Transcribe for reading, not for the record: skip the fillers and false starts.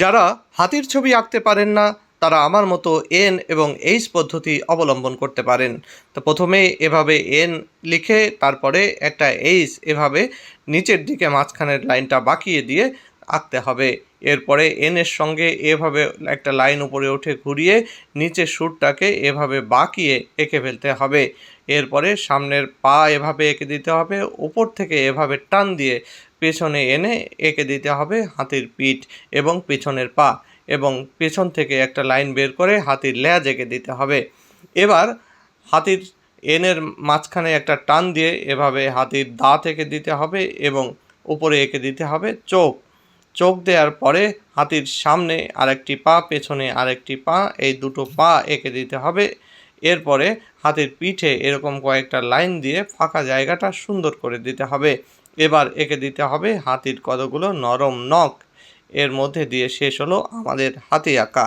যারা হাতির ছবি আঁকতে পারেন না তারা আমার মতো এন এবং এইচ পদ্ধতি অবলম্বন করতে পারেন। তো প্রথমে এভাবে এন লিখে তারপরে একটা এইচ এভাবে নিচের দিকে মাঝখানের লাইনটা বাঁকিয়ে দিয়ে আঁকতে হবে। এরপরে এনের সঙ্গে এভাবে একটা লাইন উপরে উঠে ঘুরিয়ে নিচের সুরটাকে এভাবে বাঁকিয়ে এঁকে ফেলতে হবে। এরপরে সামনের পা এভাবে এঁকে দিতে হবে, উপর থেকে এভাবে টান দিয়ে পেছনে এনে এঁকে দিতে হবে হাতির পিঠ এবং পেছনের পা, এবং পেছন থেকে একটা লাইন বের করে হাতির লেজ এঁকে দিতে হবে। এবার হাতির এনের মাঝখানে একটা টান দিয়ে এভাবে হাতির দাঁত এঁকে দিতে হবে এবং উপরে এঁকে দিতে হবে চোখ। চোখ দেওয়ার পরে হাতির সামনে আরেকটি পা, পেছনে আরেকটি পা, এই দুটো পা এঁকে দিতে হবে। এরপরে হাতির পিঠে এরকম কয়েকটা লাইন দিয়ে ফাঁকা জায়গাটা সুন্দর করে দিতে হবে। এবার এঁকে দিতে হবে হাতির কতগুলো নরম নখ। এর মধ্যে দিয়ে শেষ হলো আমাদের হাতি আঁকা।